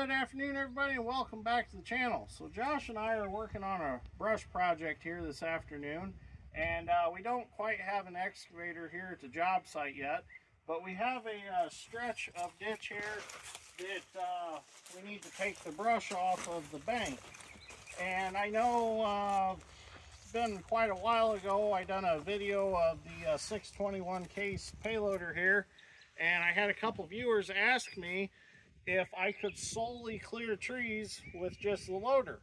Good afternoon, everybody, and welcome back to the channel. So Josh and I are working on a brush project here this afternoon, and we don't quite have an excavator here at the job site yet, but we have a stretch of ditch here that we need to take the brush off of the bank. And I know it's been quite a while ago I done a video of the 621 case payloader here, and I had a couple viewers ask me if I could solely clear trees with just the loader.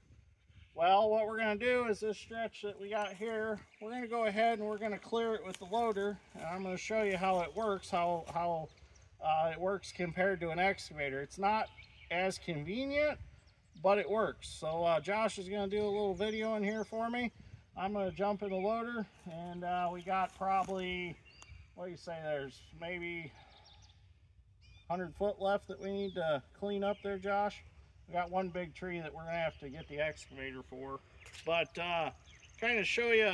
Well, what we're going to do is this stretch that we got here, we're going to go ahead and we're going to clear it with the loader, and I'm going to show you how it works, how it works compared to an excavator. It's not as convenient, but it works. So Josh is going to do a little video in here for me. I'm going to jump in the loader, and we got probably, what do you say, there's maybe 100 foot left that we need to clean up there, Josh. We got one big tree that we're going to have to get the excavator for. But kind of show you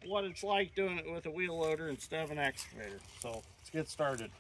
what it's like doing it with a wheel loader instead of an excavator. So let's get started.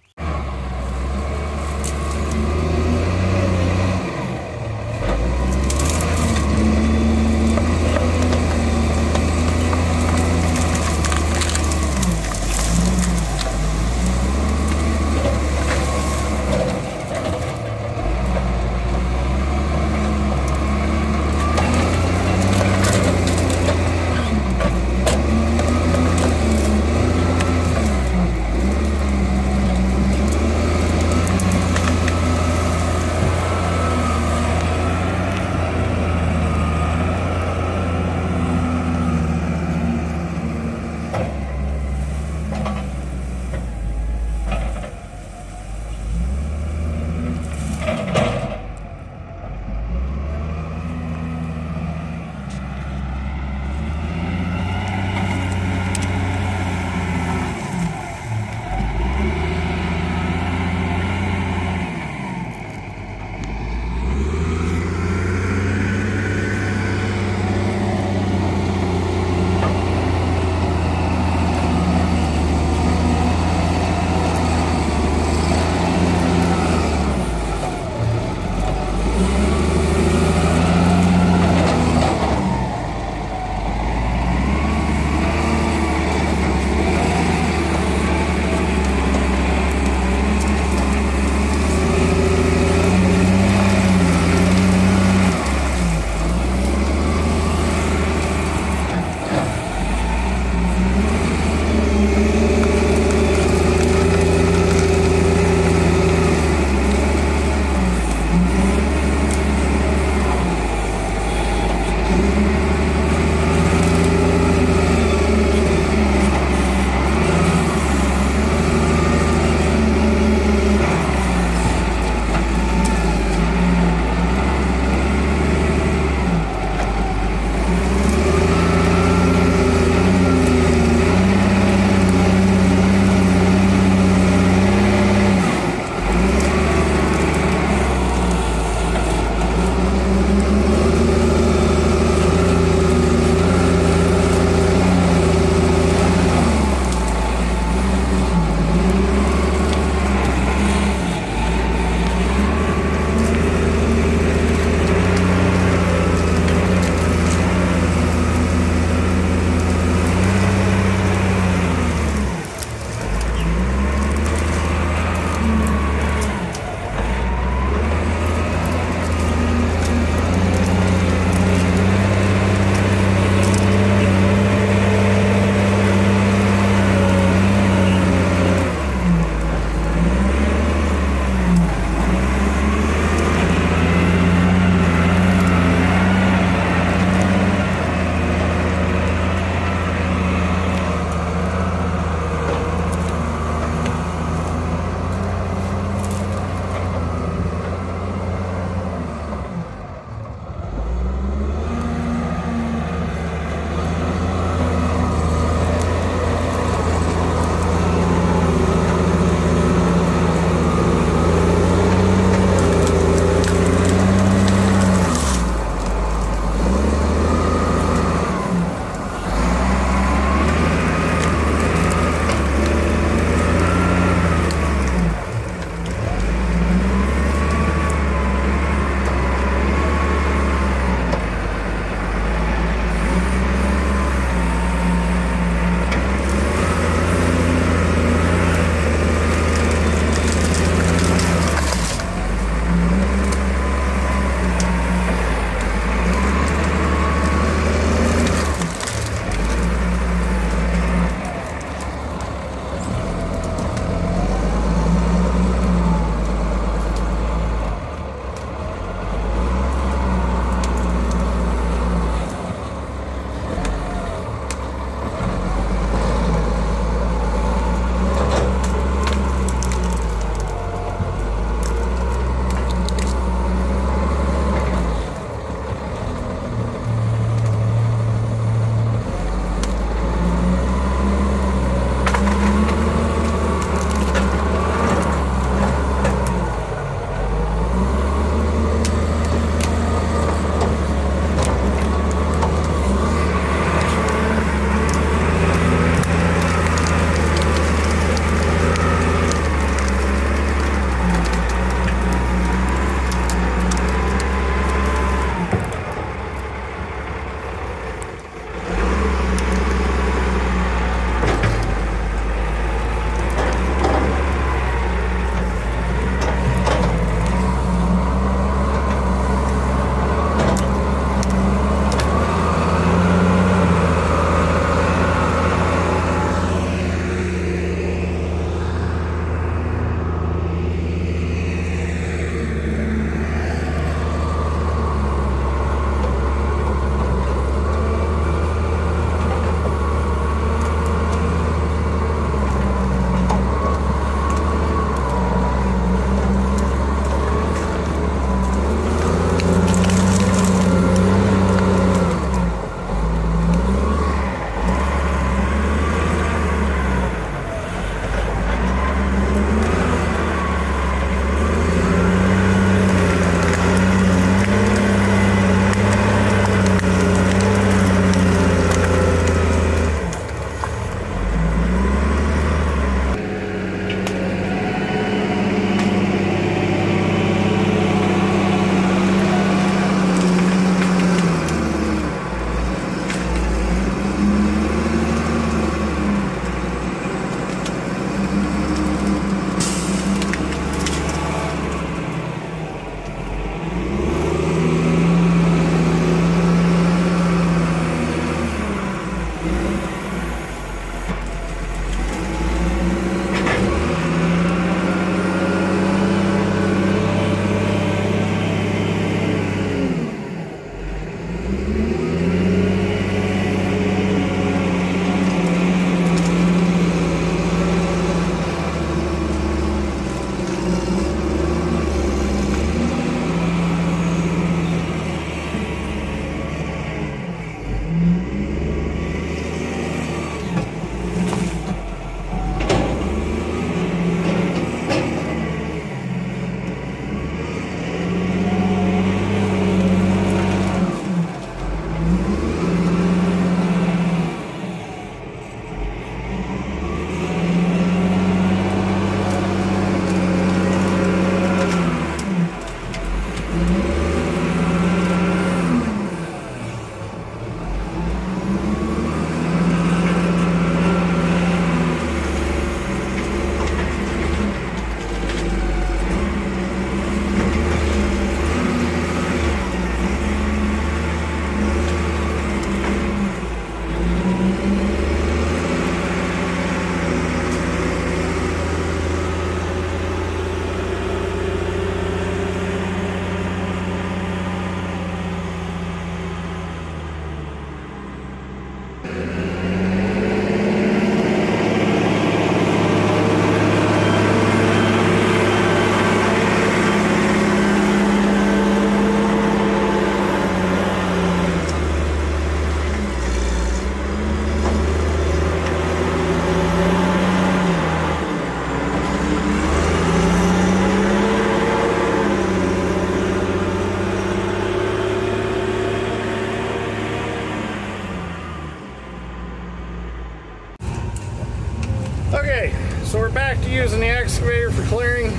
Okay, so we're back to using the excavator for clearing.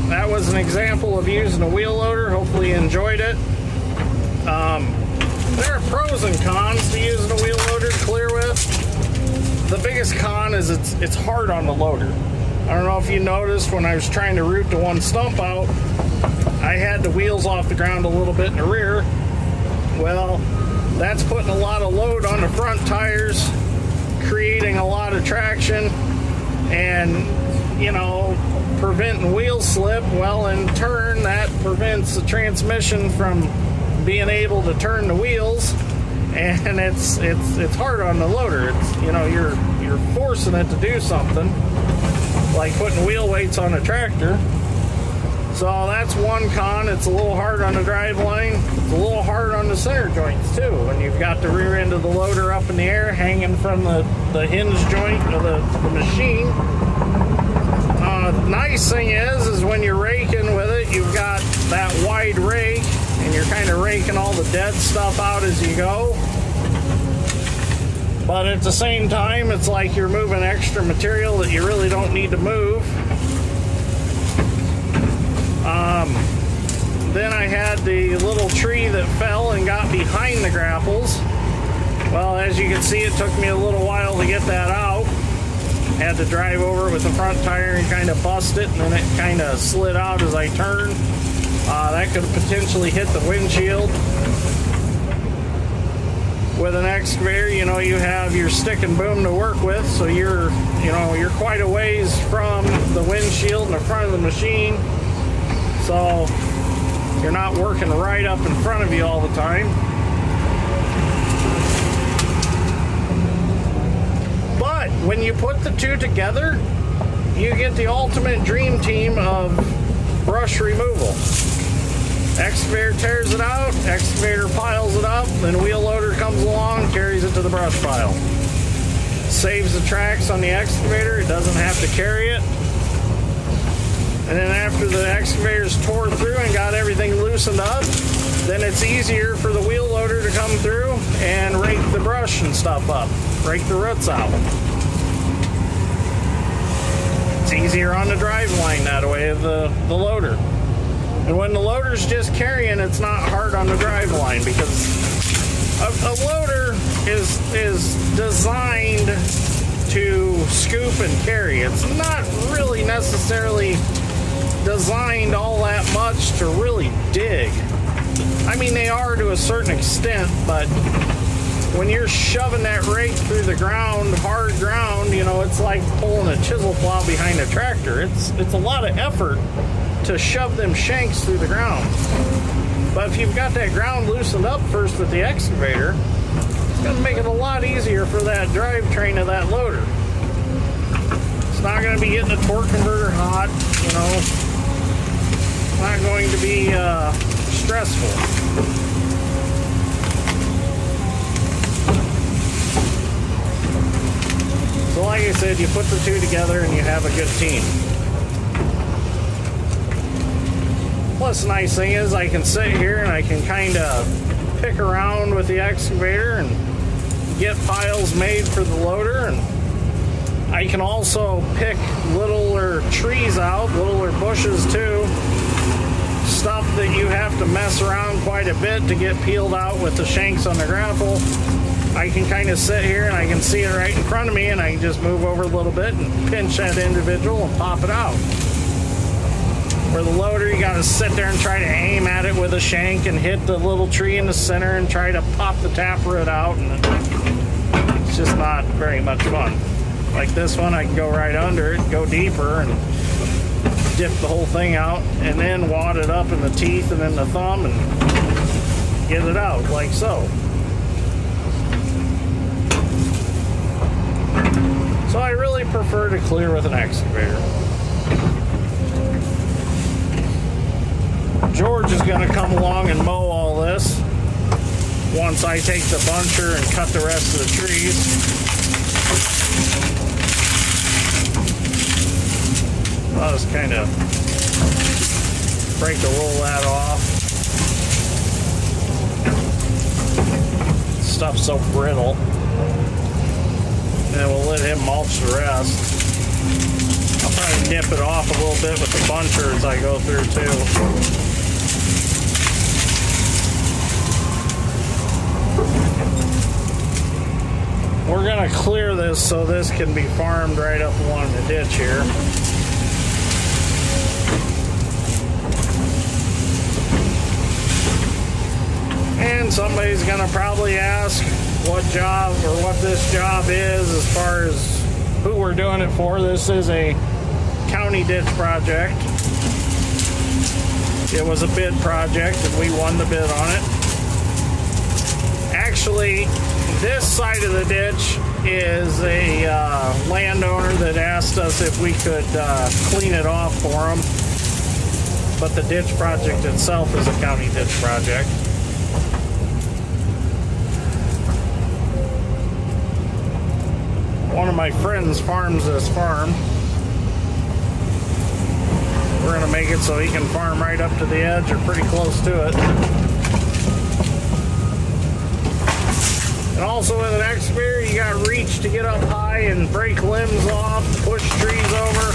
That was an example of using a wheel loader. Hopefully you enjoyed it. There are pros and cons to using a wheel loader to clear with. The biggest con is it's hard on the loader. I don't know if you noticed when I was trying to root the one stump out, I had the wheels off the ground a little bit in the rear. Well, that's putting a lot of load on the front tires, creating a lot of traction and, you know, preventing wheel slip. Well, in turn, that prevents the transmission from being able to turn the wheels, and it's hard on the loader. It's, you know, you're forcing it to do something like putting wheel weights on a tractor. So that's one con. It's a little hard on the drive line. It's a little hard on the center joints too, when you've got the rear end of the loader up in the air hanging from the hinge joint of the machine. Nice thing is when you're raking with it, you've got that wide rake and you're kind of raking all the dead stuff out as you go. But at the same time, it's like you're moving extra material that you really don't need to move. Then I had the little tree that fell and got behind the grapples. Well, as you can see, it took me a little while to get that out. Had to drive over it with the front tire and kind of bust it, and then it kind of slid out as I turned. That could have potentially hit the windshield. With an excavator, you know, you have your stick and boom to work with, so you're quite a ways from the windshield in the front of the machine. So you're not working right up in front of you all the time. But when you put the two together, you get the ultimate dream team of brush removal. Excavator tears it out, excavator piles it up, then wheel loader comes along, carries it to the brush pile. Saves the tracks on the excavator, it doesn't have to carry it. And then after the excavator's tore through and got everything loosened up, then it's easier for the wheel loader to come through and rake the brush and stuff up, rake the roots out. It's easier on the drive line that way of the loader. And when the loader's just carrying, it's not hard on the drive line, because a loader is designed to scoop and carry. It's not really necessarily designed all that much to really dig. I mean, they are to a certain extent, but when you're shoving that rake through the ground, hard ground, you know, it's like pulling a chisel plow behind a tractor. It's a lot of effort to shove them shanks through the ground. But if you've got that ground loosened up first with the excavator, it's going to make it a lot easier for that drivetrain of that loader. It's not going to be getting the torque converter hot, you know. It's not going to be stressful. So like I said, you put the two together and you have a good team. Plus, the nice thing is I can sit here and I can kind of pick around with the excavator and get piles made for the loader, and I can also pick littler trees out, littler bushes too, stuff that you have to mess around quite a bit to get peeled out with the shanks on the grapple, I can kind of sit here and I can see it right in front of me, and I can just move over a little bit and pinch that individual and pop it out. Where the loader, you got to sit there and try to aim at it with a shank and hit the little tree in the center and try to pop the taproot out, and it's just not very much fun. Like this one, I can go right under it, go deeper, and dip the whole thing out, and then wad it up in the teeth and then the thumb and get it out like so. So I really prefer to clear with an excavator. George is going to come along and mow all this once I take the buncher and cut the rest of the trees. I'll just kind of break the roll that off. Stuff's so brittle. And then we'll let him mulch the rest. I'll probably nip it off a little bit with the buncher as I go through too. We're gonna clear this so this can be farmed right up along the ditch here. And somebody's gonna probably ask what job or what this job is as far as who we're doing it for. This is a county ditch project. It was a bid project and we won the bid on it. Actually, this side of the ditch is a landowner that asked us if we could clean it off for him. But the ditch project itself is a county ditch project. One of my friends farms this farm. We're gonna make it so he can farm right up to the edge or pretty close to it. And also with an excavator, you got reach to get up high and break limbs off, push trees over.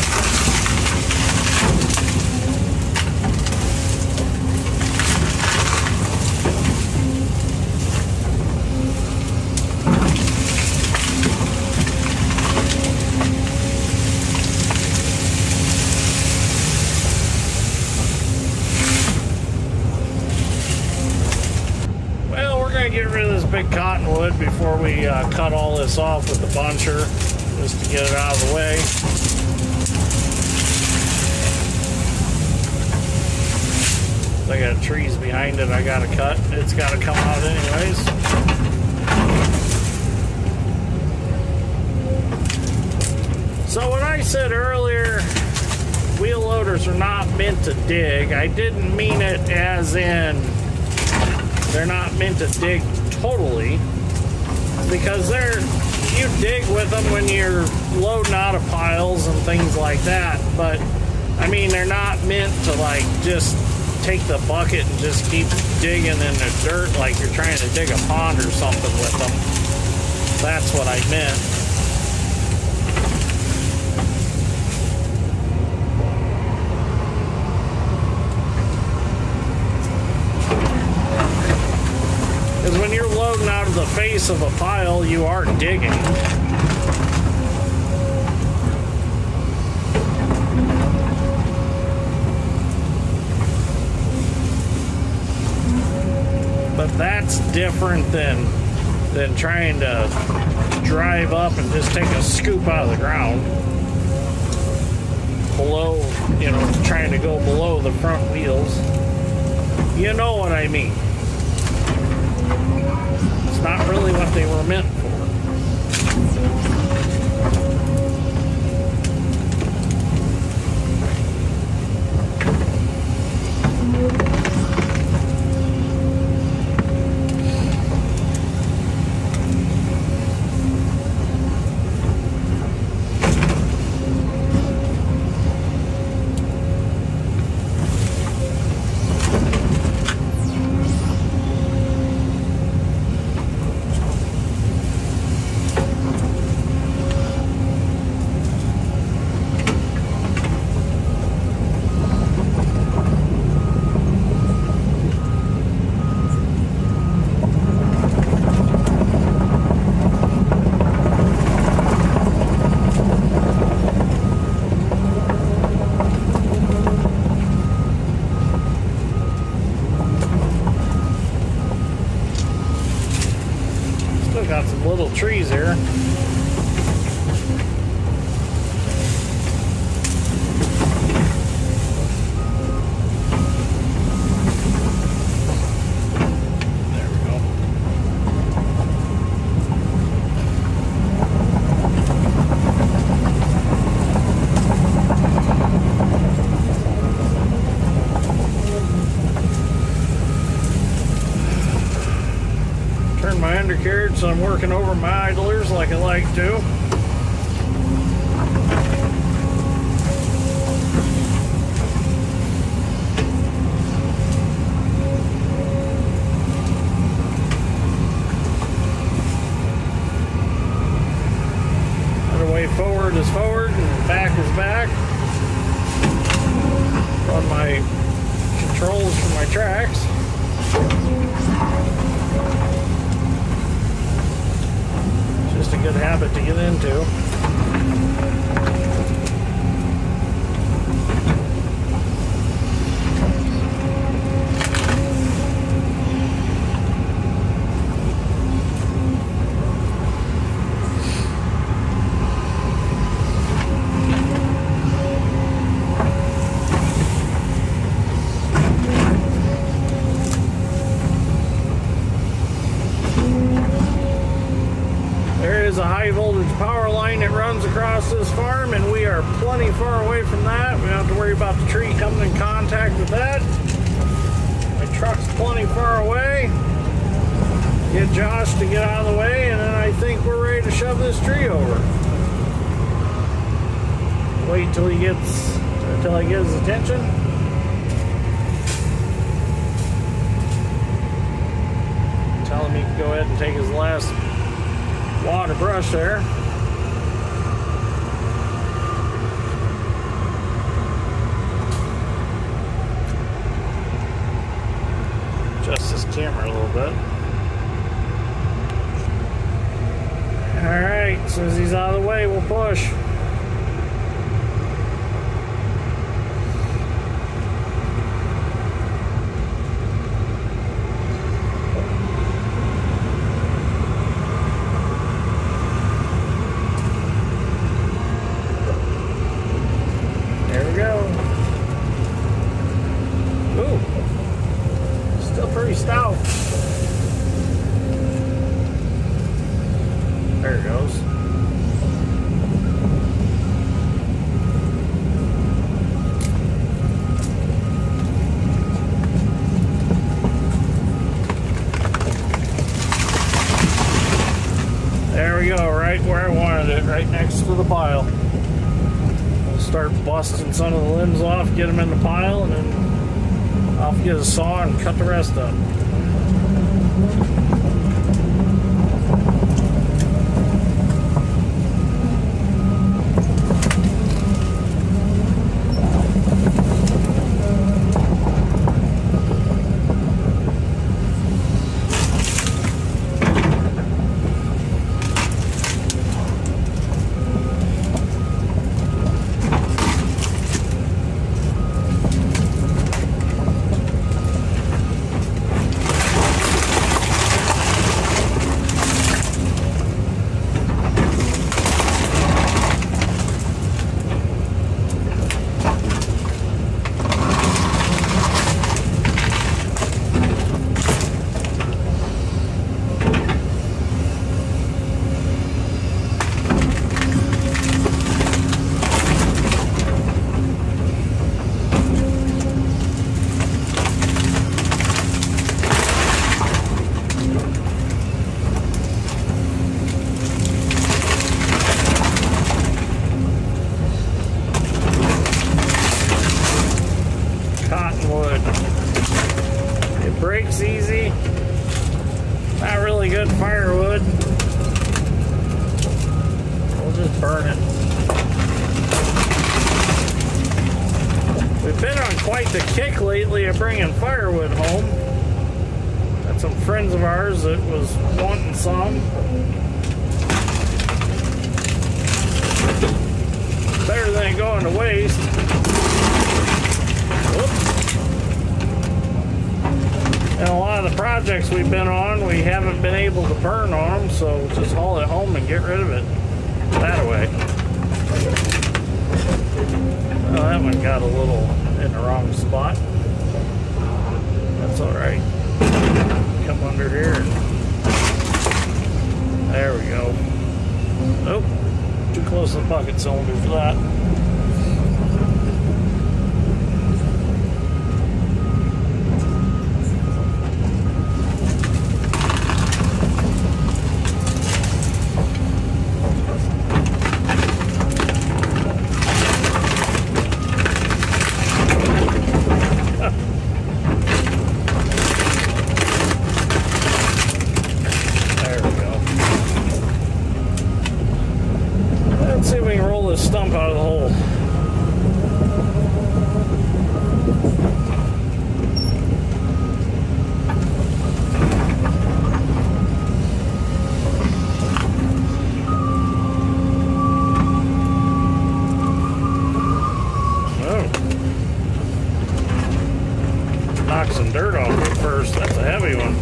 Get rid of this big cottonwood before we cut all this off with the buncher, just to get it out of the way. I got trees behind it I gotta cut. It's gotta come out anyways. So when I said earlier wheel loaders are not meant to dig, I didn't mean it as in they're not meant to dig totally, because you dig with them when you're loading out of piles and things like that, but I mean they're not meant to like just take the bucket and just keep digging in the dirt like you're trying to dig a pond or something with them. That's what I meant. Because when you're loading out of the face of a pile, you are digging. But that's different than trying to drive up and just take a scoop out of the ground. Below, you know, trying to go below the front wheels. You know what I mean. It's not really what they were meant for. little trees here. My undercarriage, so I'm working over my idlers like I like to. Other way forward is forward and back is back. Run my controls for my tracks. Just a good habit to get into. A high voltage power line that runs across this farm, and we are plenty far away from that. We don't have to worry about the tree coming in contact with that. My truck's plenty far away. Get Josh to get out of the way, and then I think we're ready to shove this tree over. Wait till I get his attention. Tell him he can go ahead and take his last water brush there. Adjust this camera a little bit. Alright, as soon as he's out of the way, we'll push. Stout. There it goes. There we go, right where I wanted it, right next to the pile. We'll start busting some of the limbs off, get them in the pile, and then I'll get a saw and cut the rest up. Breaks easy. Not really good firewood. We'll just burn it. We've been on quite the kick lately of bringing firewood home. Got some friends of ours that was wanting some. Better than it going to waste. Whoops. And a lot of the projects we've been on, we haven't been able to burn on them, so just haul it home and get rid of it that way. Well, that one got a little in the wrong spot. That's alright. Come under here. There we go. Oh, too close to the bucket cylinder for that. Stump out of the hole. Oh. Knock some dirt off it first. That's a heavy one.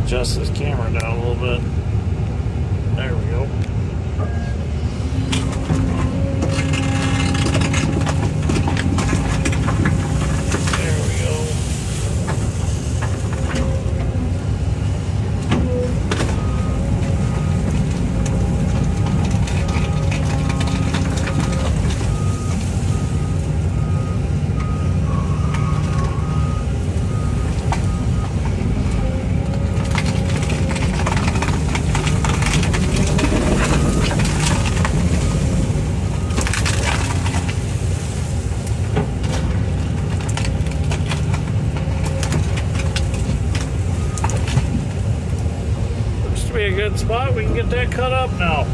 Adjust this camera down a little bit. There we go. There we go. Be a good spot. We can get that cut up now.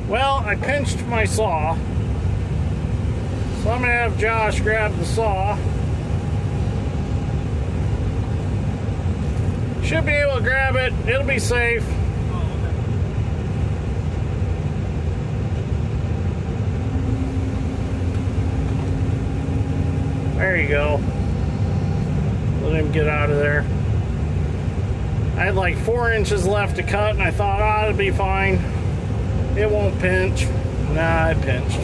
Well, I pinched my saw, so I'm going to have Josh grab the saw. Should be able to grab it. It'll be safe. There you go. Let him get out of there. I had like 4 inches left to cut, and I thought, oh, it'll be fine. It won't pinch. Nah, it pinched.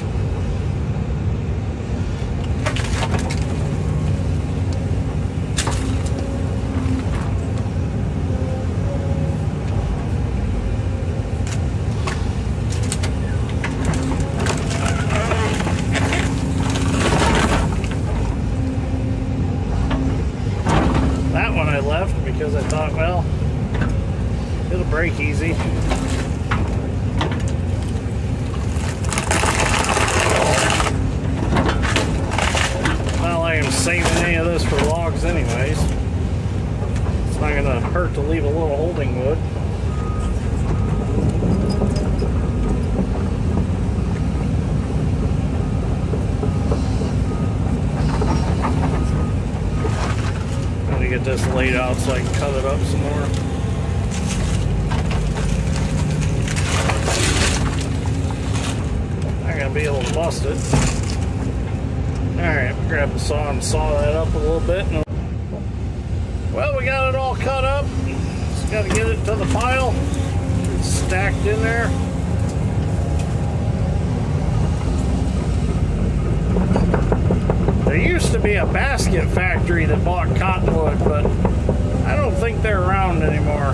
That one I left because I thought, well, it'll break easy. Saving any of this for logs anyways. It's not gonna hurt to leave a little holding wood. I'm gonna get this laid out so I can cut it up some more. Not gonna be able to bust it. Alright, grab the saw and saw that up a little bit. Well, we got it all cut up. Just got to get it to the pile. It's stacked in there. There used to be a basket factory that bought cottonwood, but I don't think they're around anymore.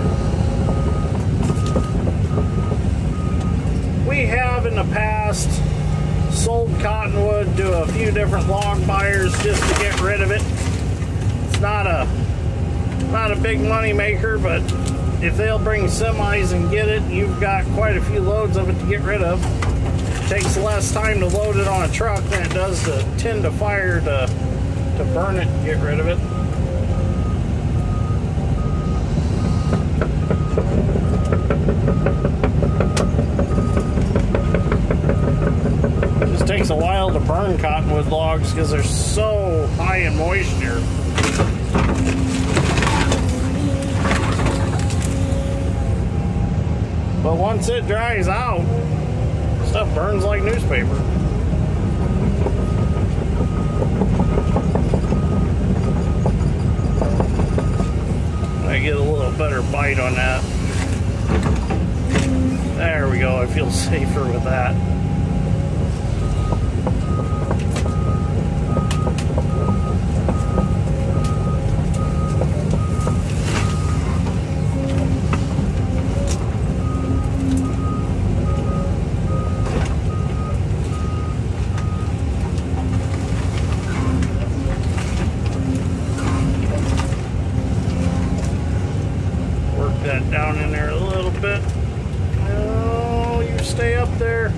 We have in the past sold cottonwood to a few different log buyers just to get rid of it. It's not a big money maker, but if they'll bring semis and get it, you've got quite a few loads of it to get rid of. It takes less time to load it on a truck than it does to tend to fire to burn it and get rid of it. Takes a while to burn cottonwood logs because they're so high in moisture. But once it dries out, stuff burns like newspaper. I get a little better bite on that. There we go. I feel safer with that. That down in there a little bit. Oh, you stay up there.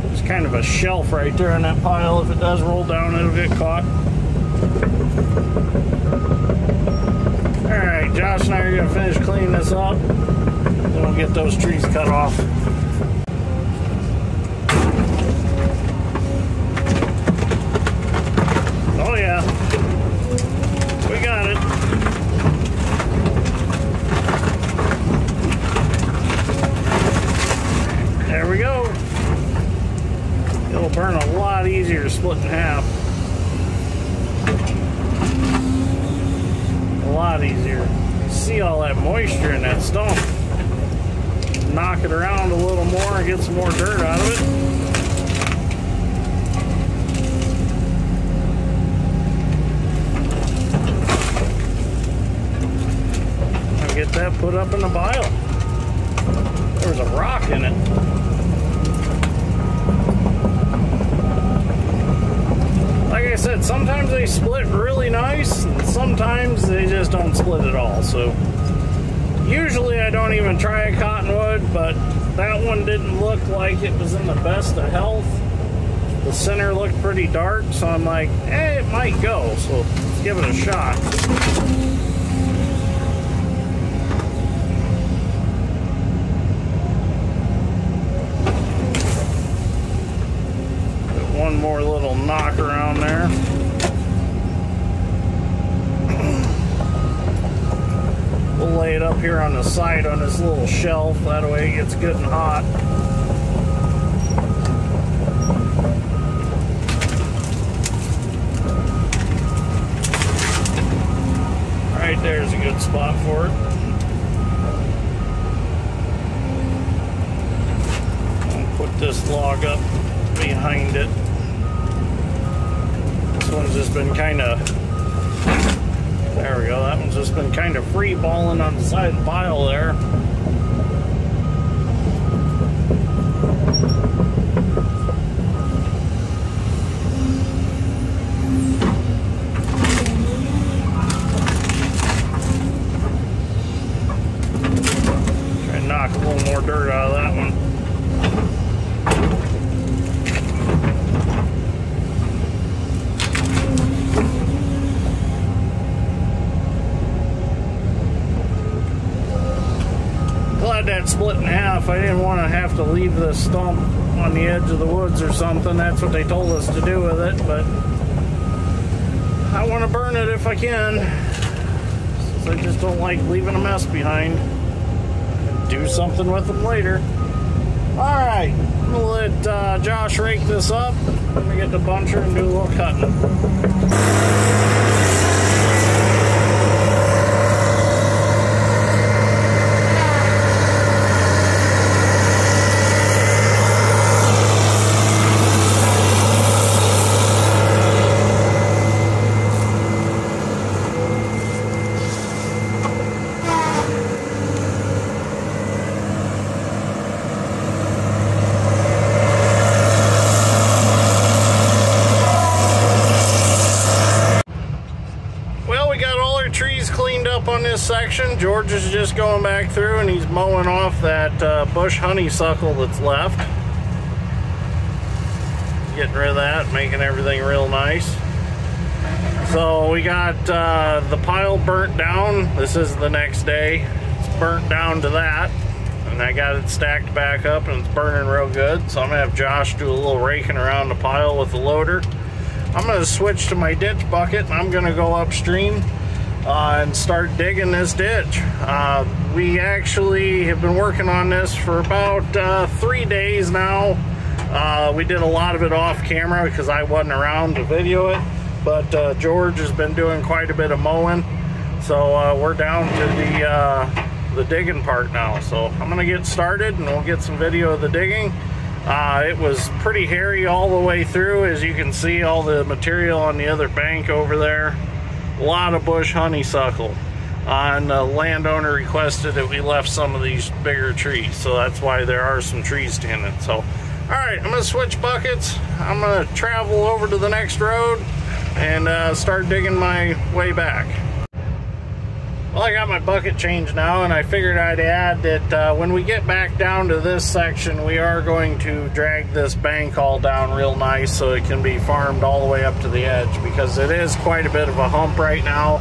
There's kind of a shelf right there in that pile. If it does roll down, it'll get caught. Alright, Josh and I are going to finish cleaning this up. Then we'll get those trees cut off. Oh yeah. We got it. There we go. It'll burn a lot easier to split in half. A lot easier. You see all that moisture in that stump. Knock it around a little more and get some more dirt out of it. And get that put up in the pile. There's a rock in it. Like I said, sometimes they split really nice, and sometimes they just don't split at all. So usually I don't even try a cottonwood, but that one didn't look like it was in the best of health. The center looked pretty dark, so I'm like, it might go, so let's give it a shot. Put one more little knock around there. We'll lay it up here on the side on this little shelf, that way it gets good and hot. Right there's a good spot for it. I'll put this log up behind it. This one's just been kind of, there we go, that one's just been kind of free balling on the side of the pile there. Try to knock a little more dirt out of that one. Glad that split in half. I didn't want to have to leave the stump on the edge of the woods or something. That's what they told us to do with it, but I want to burn it if I can, since I just don't like leaving a mess behind. Do something with them later. Alright, I'm going to let Josh rake this up. Let me get the buncher and do a little cutting. On this section, George is just going back through and he's mowing off that bush honeysuckle that's left. Getting rid of that, making everything real nice. So we got the pile burnt down. This is the next day. It's burnt down to that, and I got it stacked back up and it's burning real good. So I'm gonna have Josh do a little raking around the pile with the loader. I'm gonna switch to my ditch bucket and I'm gonna go upstream and start digging this ditch. We actually have been working on this for about 3 days now. We did a lot of it off camera because I wasn't around to video it, but George has been doing quite a bit of mowing, so we're down to the digging part now. So I'm gonna get started and we'll get some video of the digging. It was pretty hairy all the way through, as you can see all the material on the other bank over there. A lot of bush honeysuckle, and the landowner requested that we left some of these bigger trees, so that's why there are some trees standing. So all right, I'm gonna switch buckets. I'm gonna travel over to the next road and start digging my way back. Well, I got my bucket changed now, and I figured I'd add that when we get back down to this section, we are going to drag this bank all down real nice so it can be farmed all the way up to the edge, because it is quite a bit of a hump right now.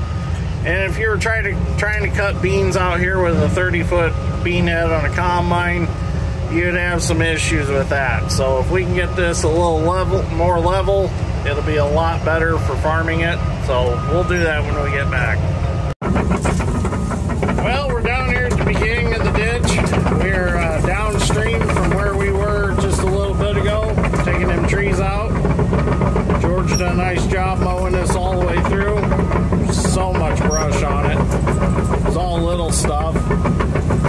And if you're trying to cut beans out here with a 30-foot bean head on a combine, you'd have some issues with that. So if we can get this a little more level, it'll be a lot better for farming it. So we'll do that when we get back. Well, we're down here at the beginning of the ditch. We're downstream from where we were just a little bit ago, taking them trees out. George did a nice job mowing this all the way through. So much brush on it. It's all little stuff.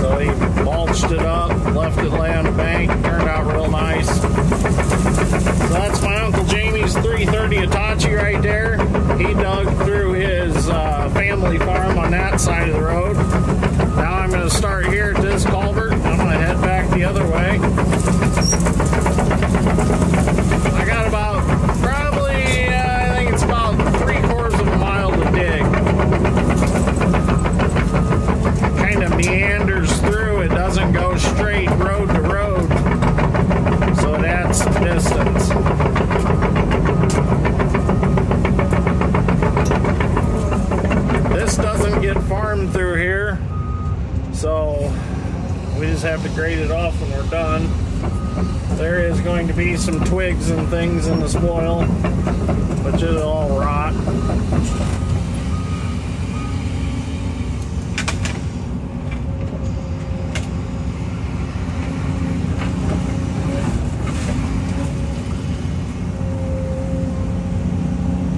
So he mulched it up, left it lay on the bank. It turned out real nice. So that's my Uncle Jamie's 330 Hitachi right there. He dug through his family farm on that side of the road. Now I'm going to start here at this culvert. I'm going to head back the other way. I got about probably, I think it's about 3/4 of a mile to dig. Kind of meanders through. It doesn't go straight road to road, so it adds some distance. This doesn't get farmed through here, so we just have to grade it off when we're done. There is going to be some twigs and things in the spoil, which it'll all rot.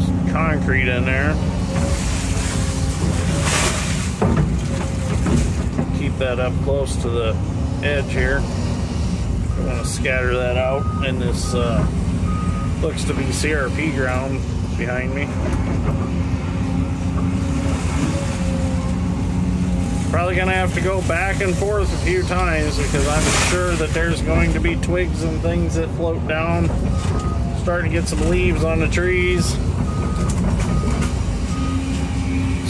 Some concrete in there. Keep that up close to the edge here. I'm going to scatter that out, and this looks to be CRP ground behind me. Probably going to have to go back and forth a few times because I'm sure that there's going to be twigs and things that float down. Starting to get some leaves on the trees.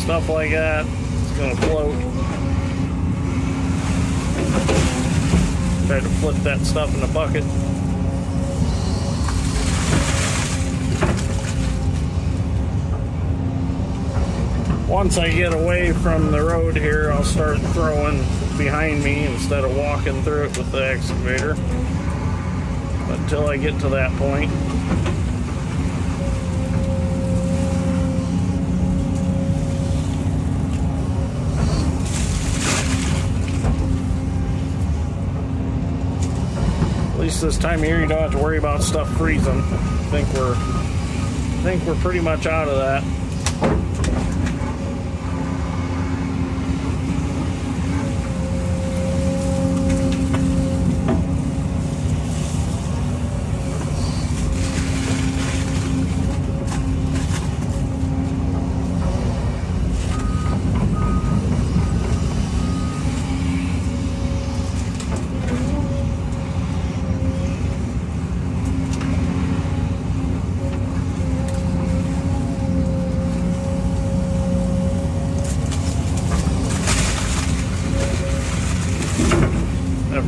Stuff like that. It's going to float. Try to flip that stuff in the bucket. Once I get away from the road here, I'll start throwing behind me instead of walking through it with the excavator. But until I get to that point, at least this time of year you don't have to worry about stuff freezing. I think we're pretty much out of that.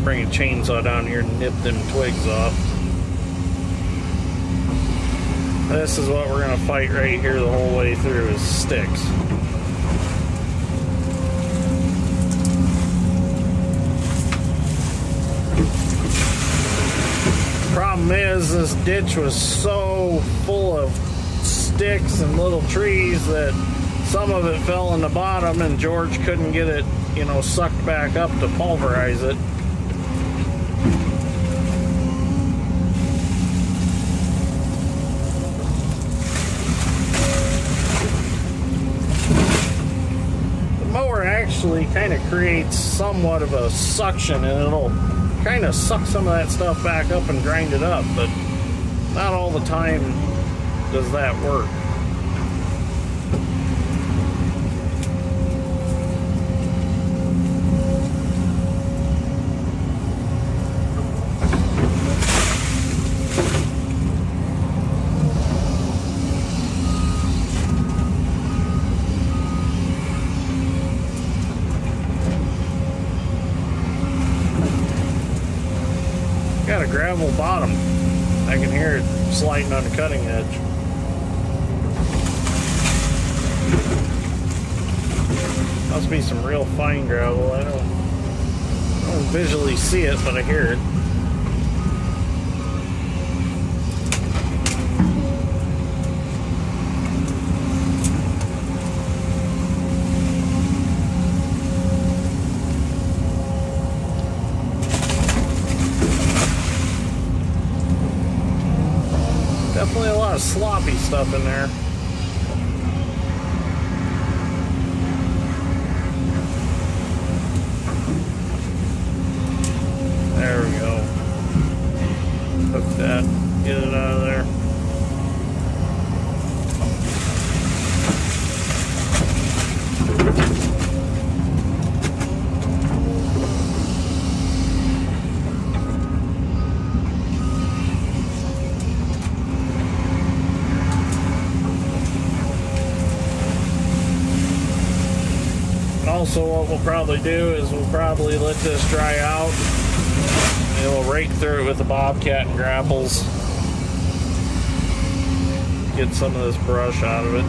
Bring a chainsaw down here and nip them twigs off. This is what we're going to fight right here the whole way through, is sticks. Problem is, this ditch was so full of sticks and little trees that some of it fell in the bottom, and George couldn't get it, you know, sucked back up to pulverize it. Actually kind of creates somewhat of a suction, and it'll kind of suck some of that stuff back up and grind it up, but not all the time does that work. Got a gravel bottom. I can hear it sliding on the cutting edge. Must be some real fine gravel. I don't visually see it, but I hear it. Definitely a lot of sloppy stuff in there. get it out of there. Also, what we'll probably do is we'll probably let this dry out and we'll rake through it with the bobcat and grapples. Get some of this brush out of it.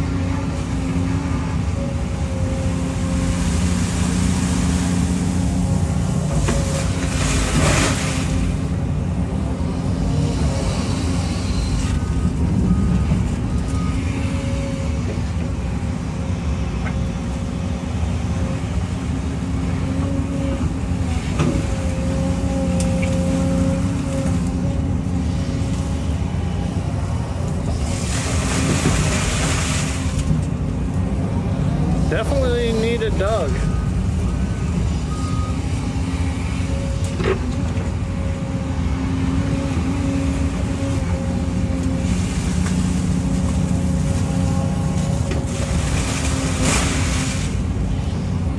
Definitely need it dug.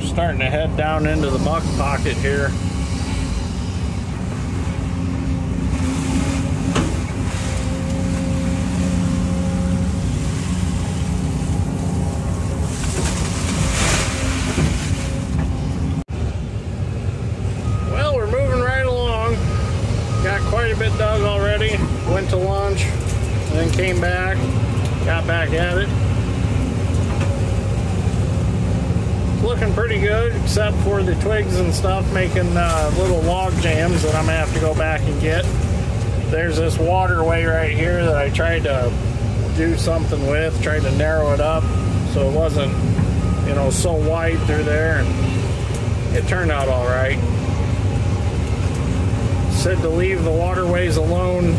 Starting to head down into the muck pocket here. Quite a bit dug already. Went to lunch, then came back, got back at it. It's looking pretty good, except for the twigs and stuff making little log jams that I'm gonna have to go back and get. There's this waterway right here that I tried to do something with, tried to narrow it up so it wasn't, you know, so wide through there, and it turned out all right. Said to leave the waterways alone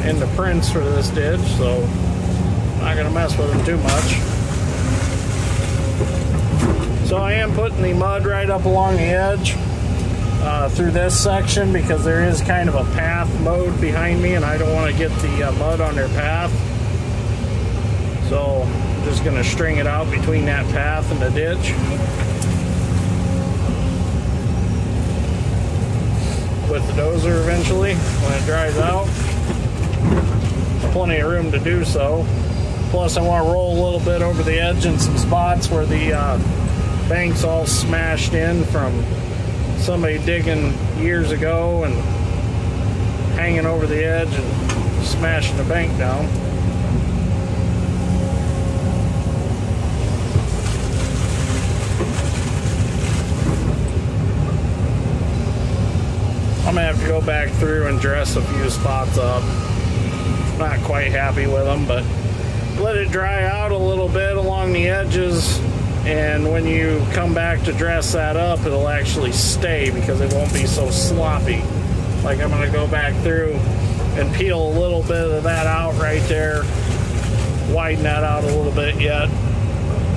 in the prints for this ditch, so I'm not gonna mess with them too much. So I am putting the mud right up along the edge through this section because there is kind of a path mowed behind me and I don't want to get the mud on their path. So I'm just gonna string it out between that path and the ditch. With the dozer eventually when it dries out. Plenty of room to do so. Plus I want to roll a little bit over the edge in some spots where the bank's all smashed in from somebody digging years ago and hanging over the edge and smashing the bank down. I'm gonna have to go back through and dress a few spots up. Not quite happy with them, but let it dry out a little bit along the edges, and when you come back to dress that up, it'll actually stay because it won't be so sloppy. Like I'm gonna go back through and peel a little bit of that out right there, widen that out a little bit yet.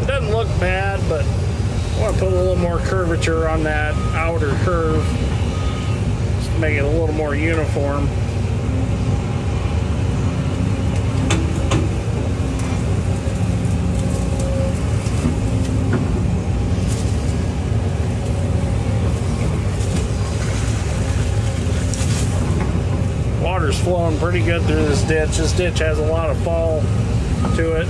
It doesn't look bad, but I want to put a little more curvature on that outer curve. Make it a little more uniform. Water's flowing pretty good through this ditch. This ditch has a lot of fall to it.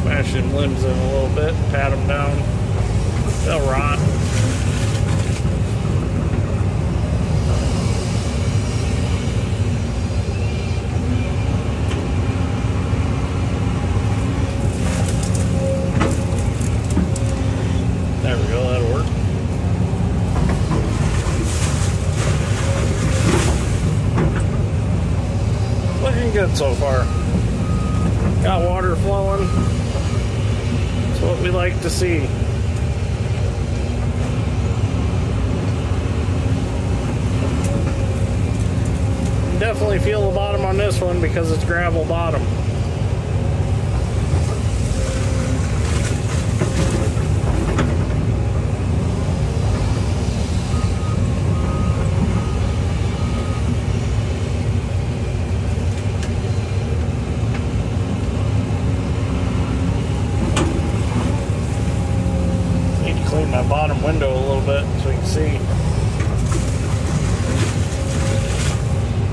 Smash them limbs in a little bit, pat them down. They'll rot. There we go, that'll work. Looking good so far. Got water flowing. That's what we like to see. Definitely feel the bottom on this one because it's gravel bottom. window a little bit so you can see.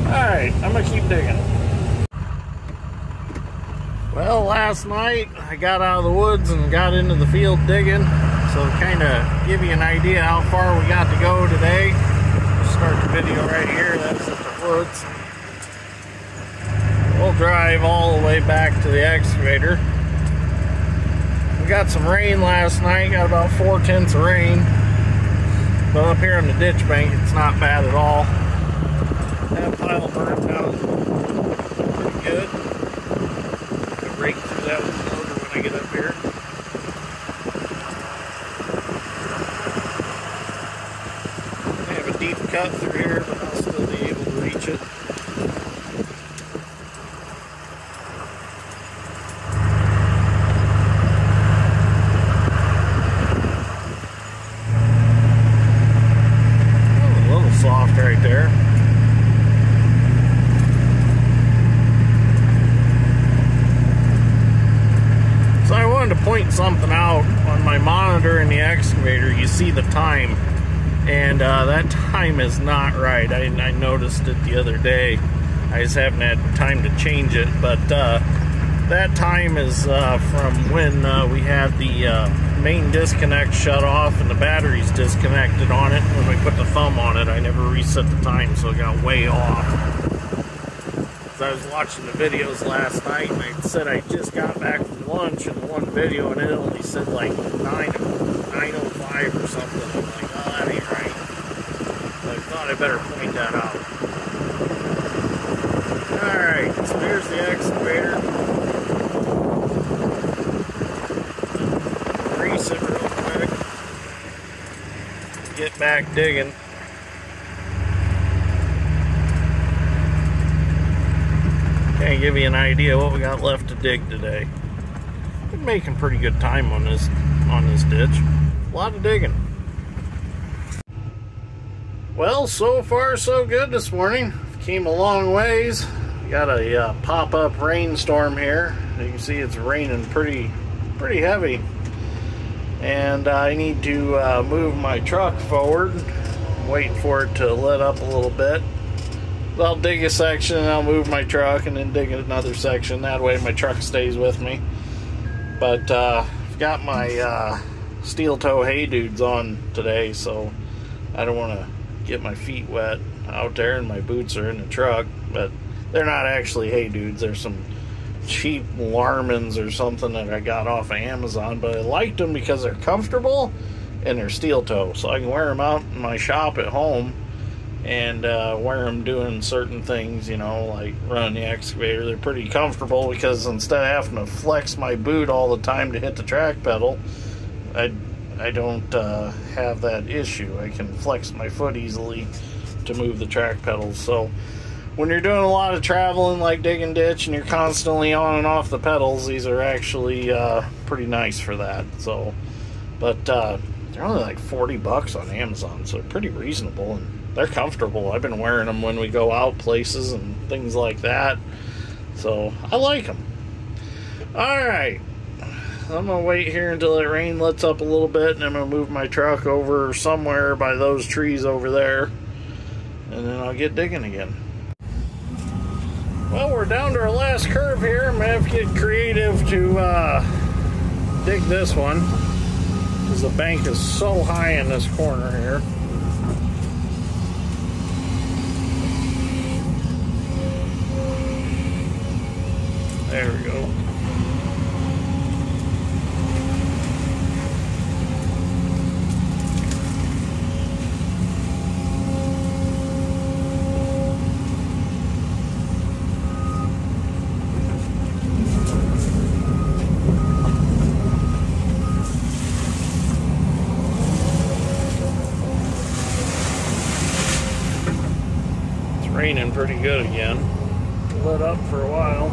Alright, I'm going to keep digging. Well, last night I got out of the woods and got into the field digging. So to kind of give you an idea how far we got to go today, we'll start the video right here. That's at the woods. We'll drive all the way back to the excavator. We got some rain last night, got about 4/10 of rain. But up here on the ditch bank, it's not bad at all. That pile burnt out pretty good. I'll rake through that with the loader when I get up here. I have a deep cut through here, but I'll still be able to reach it. Soft right there. So I wanted to point something out on my monitor in the excavator. You see the time, and that time is not right. I noticed it the other day. I just haven't had time to change it, but that time is from when we had the main disconnect shut off and the batteries disconnected on it. When we put the thumb on it, I never reset the time, so it got way off. So I was watching the videos last night, and it said I just got back from lunch in one video, and it only said like 9:05 or something. I'm like, oh, that ain't right. So I thought I better point that out. Alright, so here's the excavator. Grease it real quick. Get back digging. Kind of give you an idea what we got left to dig today. Been making pretty good time on this ditch. A lot of digging. Well, so far so good this morning. Came a long ways. Got a pop-up rainstorm here. You can see it's raining pretty heavy. And I need to move my truck forward. Wait for it to let up a little bit. I'll dig a section and I'll move my truck and then dig another section. That way my truck stays with me. But I've got my steel toe hay dudes on today, so I don't want to get my feet wet out there, and my boots are in the truck. But they're not actually hay dudes. They're some cheap Larmans or something that I got off of Amazon, but I liked them because they're comfortable and they're steel toe, so I can wear them out in my shop at home and wear them doing certain things, you know, like running the excavator. They're pretty comfortable because instead of having to flex my boot all the time to hit the track pedal, I don't have that issue. I can flex my foot easily to move the track pedals. So when you're doing a lot of traveling, like digging ditch, and you're constantly on and off the pedals, these are actually pretty nice for that. So, but they're only like 40 bucks on Amazon, so they're pretty reasonable, and they're comfortable. I've been wearing them when we go out places and things like that, so I like them. Alright, I'm going to wait here until the rain lets up a little bit, and I'm going to move my truck over somewhere by those trees over there, and then I'll get digging again. Well, we're down to our last curve here. I'm going to have to get creative to dig this one, because the bank is so high in this corner here. There we go. Raining pretty good again. Let up for a while.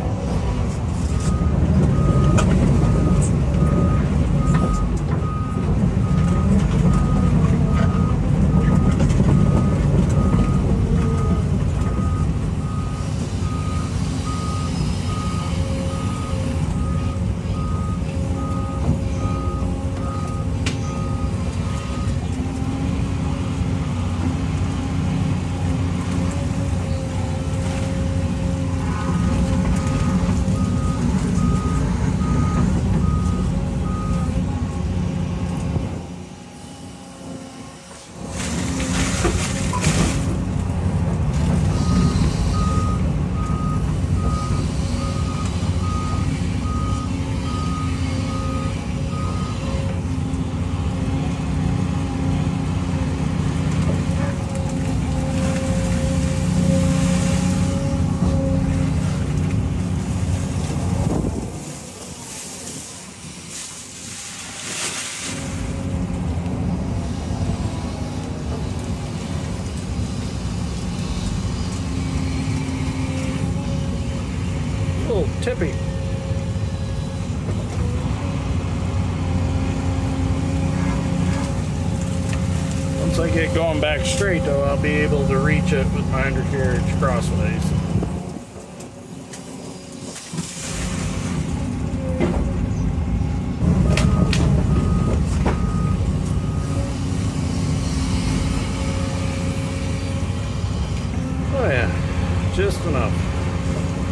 happy. Once I get going back straight though, I'll be able to reach it with my undercarriage crossways. Oh yeah, just enough.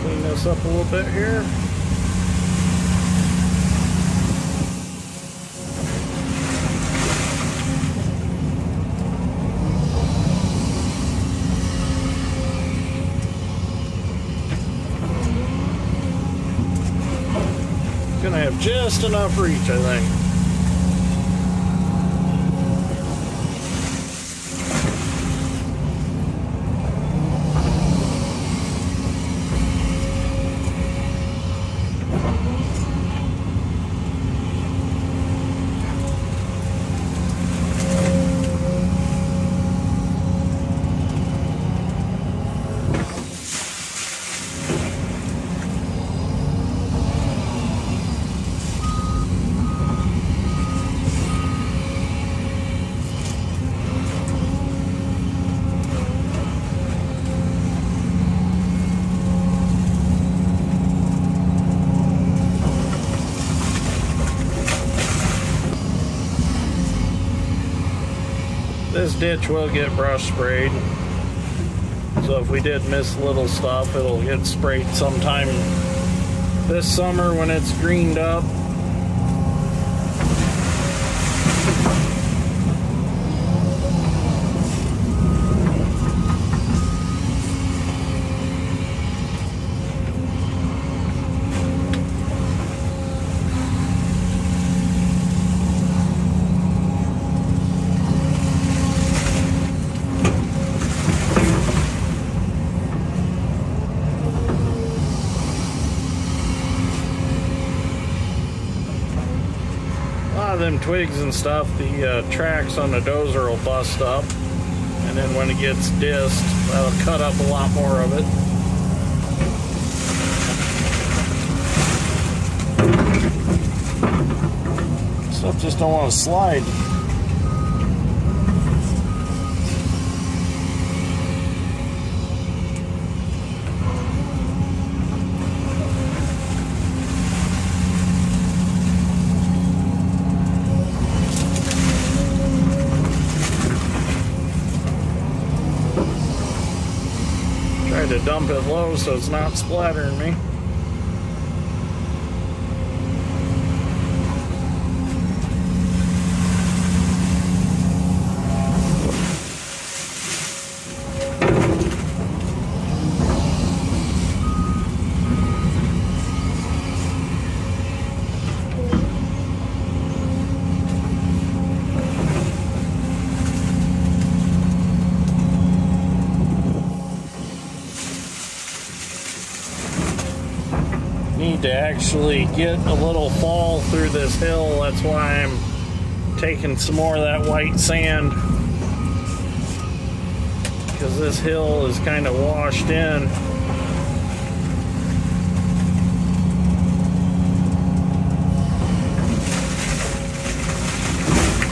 Clean this up a little bit here. Gonna have just enough reach, I think. This ditch will get brush sprayed, so if we did miss little stuff, it'll get sprayed sometime this summer when it's greened up. Them twigs and stuff, the tracks on the dozer will bust up, and then when it gets disced, that'll cut up a lot more of it. Stuff just don't want to slide. To dump it low so it's not splattering me. Need to actually get a little fall through this hill. That's why I'm taking some more of that white sand, because this hill is kind of washed in.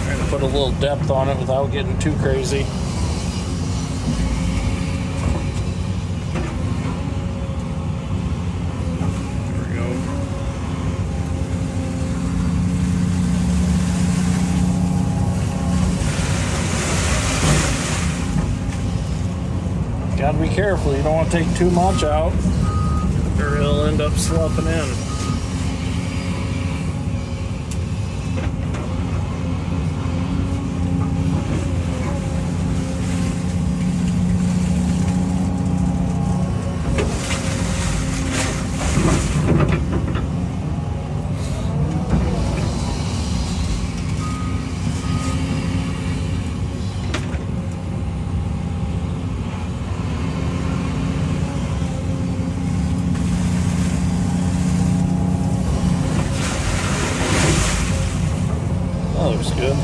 Trying to put a little depth on it without getting too crazy. Gotta be careful, you don't want to take too much out or it'll end up sloughing in. That looks good.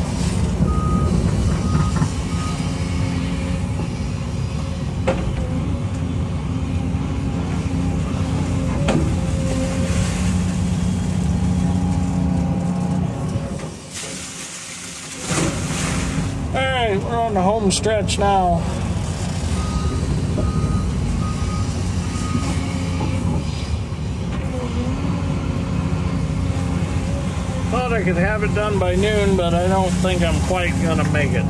on the home stretch now. Thought I could have it done by noon, but I don't think I'm quite gonna make it.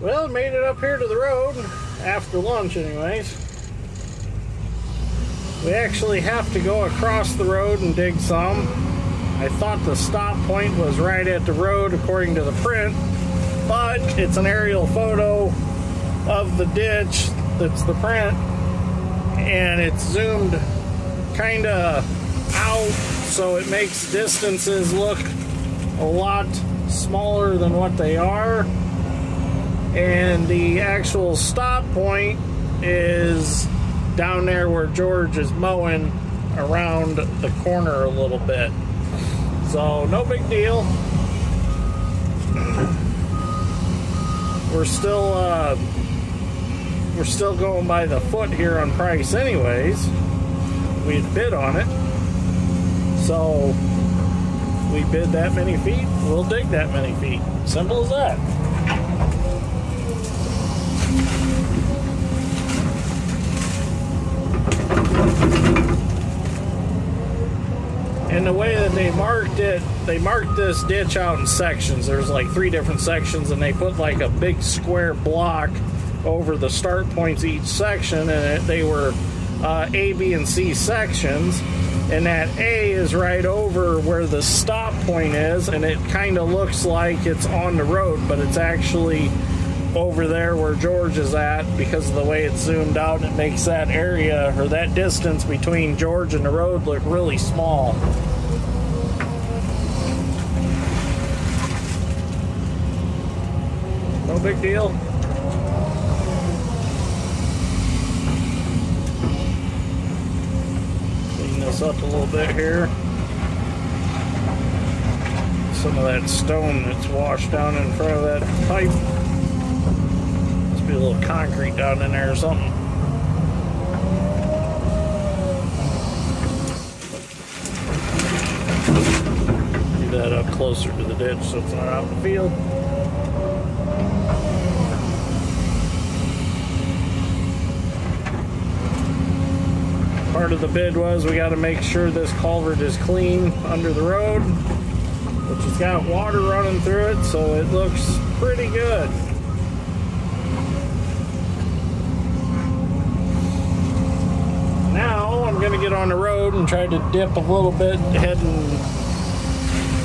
Well, made it up here to the road, after lunch anyways. We actually have to go across the road and dig some. I thought the stop point was right at the road according to the print, but it's an aerial photo of the ditch that's the print, and it's zoomed kind of out, so it makes distances look a lot smaller than what they are. And the actual stop point is down there where George is mowing around the corner a little bit. So no big deal. We're still going by the foot here on price anyways. We bid on it. So we bid that many feet, we'll dig that many feet. Simple as that. And the way that they marked it, they marked this ditch out in sections. There's like 3 different sections, and they put like a big square block over the start points each section, and they were A, B, and C sections. And that A is right over where the stop point is, and it kind of looks like it's on the road, but it's actually over there where George is at, because of the way it's zoomed out. It makes that area, or that distance between George and the road, look really small. No big deal. Clean this up a little bit here. Some of that stone that's washed down in front of that pipe. Be a little concrete down in there or something. Do that up closer to the ditch so it's not out in the field. Part of the bid was we got to make sure this culvert is clean under the road, which has got water running through it, so it looks pretty good. Now I'm going to get on the road and try to dip a little bit heading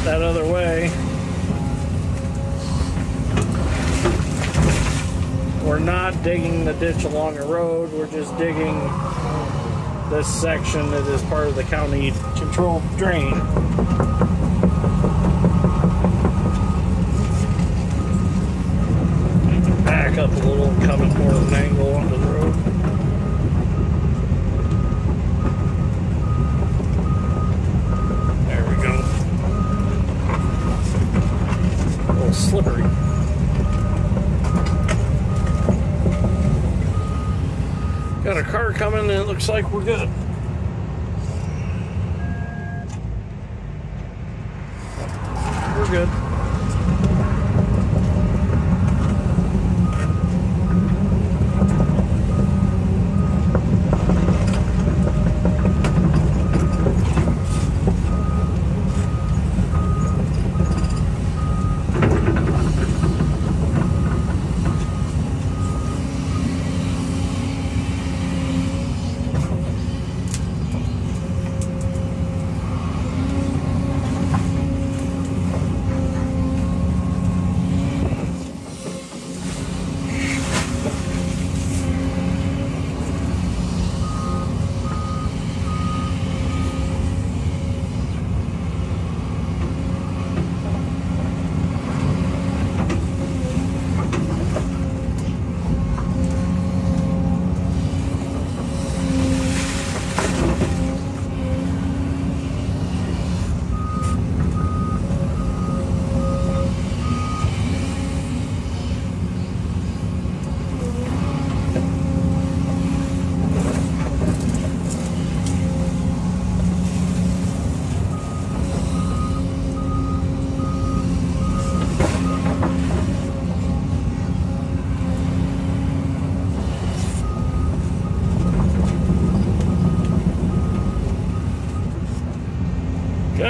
that other way. We're not digging the ditch along the road, we're just digging this section that is part of the county controlled drain. Back up a little and come at more of an angle onto the road. Slippery. Got a car coming and it looks like we're good. We're good.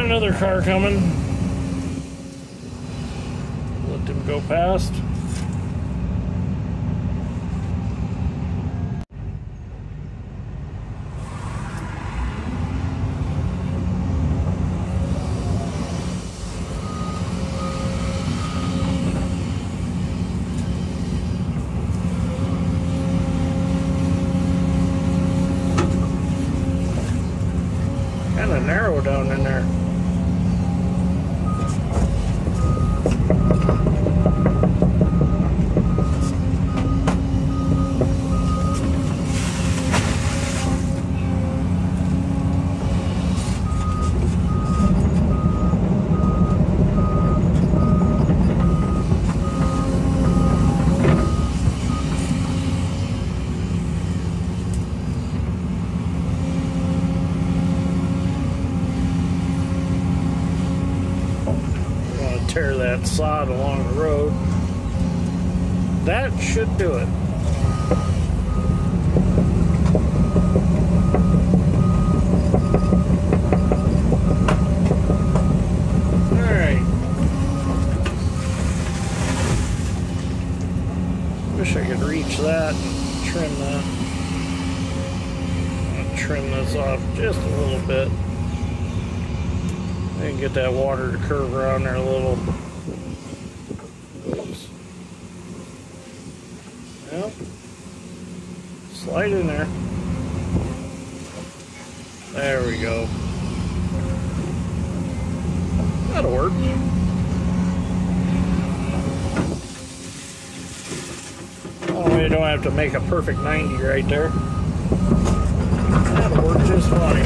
Got another car coming. Let them go past. Kind of narrow down in there. Tear that sod along the road. That should do it. Alright. Wish I could reach that and trim that. I'll trim this off just a little bit. And get that water to curve around there a little. Oops. Well, slide in there. There we go. That'll work. Oh, you don't have to make a perfect 90 right there. That'll work just fine.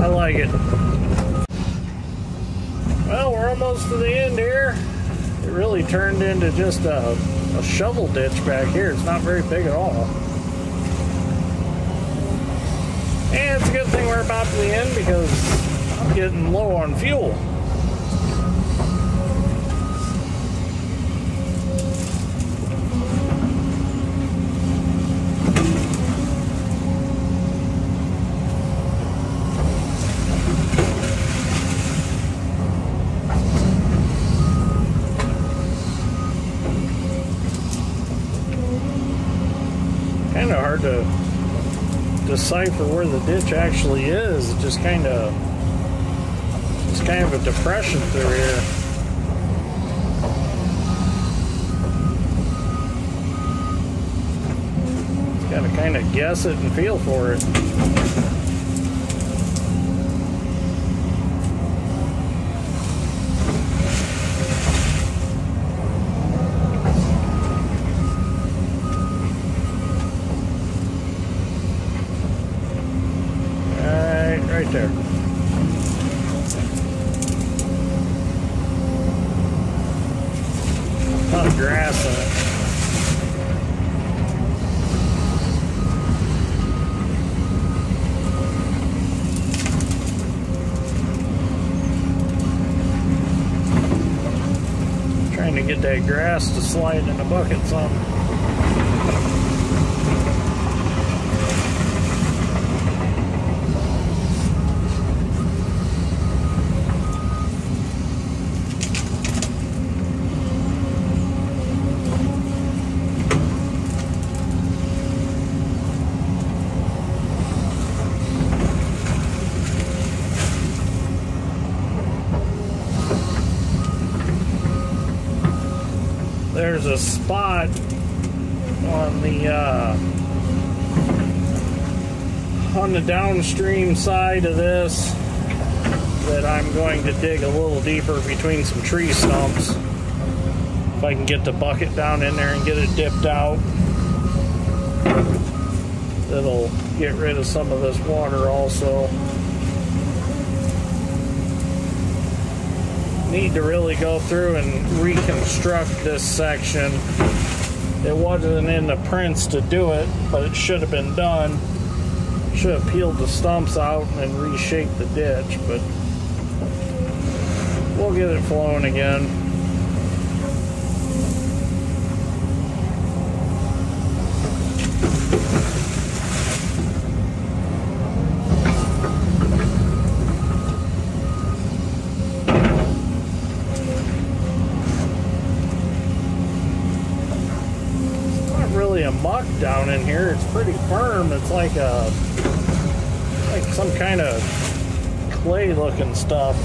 I like it. Well, we're almost to the end here. It really turned into just a shovel ditch back here. It's not very big at all. And it's a good thing we're about to the end because I'm getting low on fuel. Kind of hard to decipher where the ditch actually is. It's just kind of a depression through here. Gotta kind of guess it and feel for it. Right there. A lot of grass in it. Trying to get that grass to slide in the bucket some. There's a spot on the downstream side of this that I'm going to dig a little deeper between some tree stumps. If I can get the bucket down in there and get it dipped out, it'll get rid of some of this water also. Need to really go through and reconstruct this section. It wasn't in the prints to do it, but it should have been done. Should have peeled the stumps out and then reshaped the ditch, but we'll get it flowing again. stuck down in here. It's pretty firm. It's like some kind of clay looking stuff.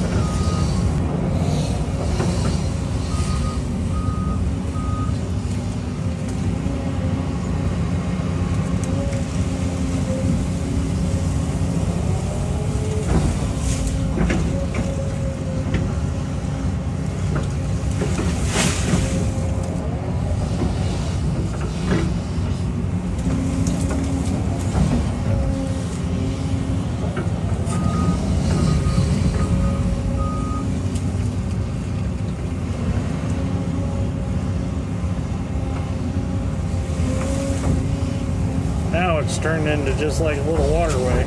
Now it's turned into just like a little waterway.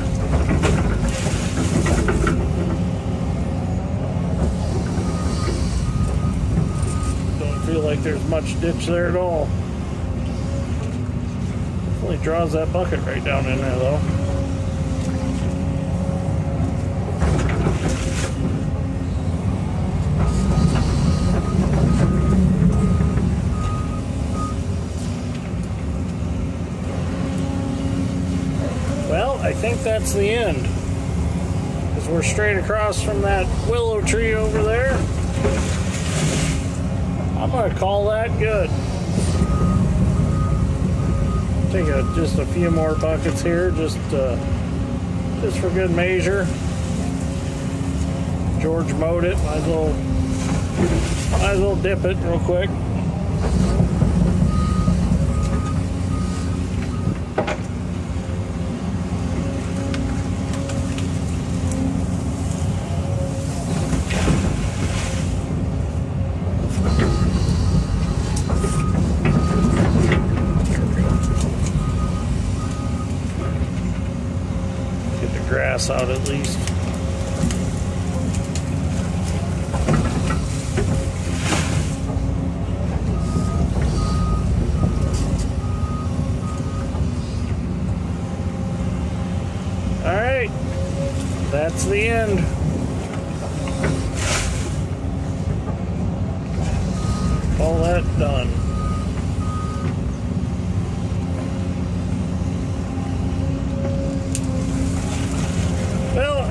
Don't feel like there's much ditch there at all. Definitely draws that bucket right down in there though. Well, I think that's the end, because we're straight across from that willow tree over there. I'm going to call that good. Take just a few more buckets here, just for good measure. George mowed it, might as well dip it real quick. Grass out at least. All right, that's the end. All that done.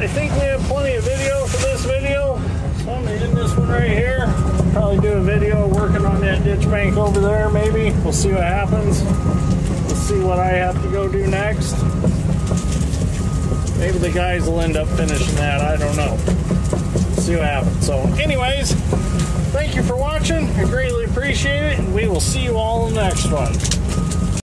I think we have plenty of video for this video, so I'm going to end this one right here. Probably do a video working on that ditch bank over there, maybe. We'll see what happens. We'll see what I have to go do next. Maybe the guys will end up finishing that, I don't know. We'll see what happens. So anyways, thank you for watching. I greatly appreciate it, and we will see you all in the next one.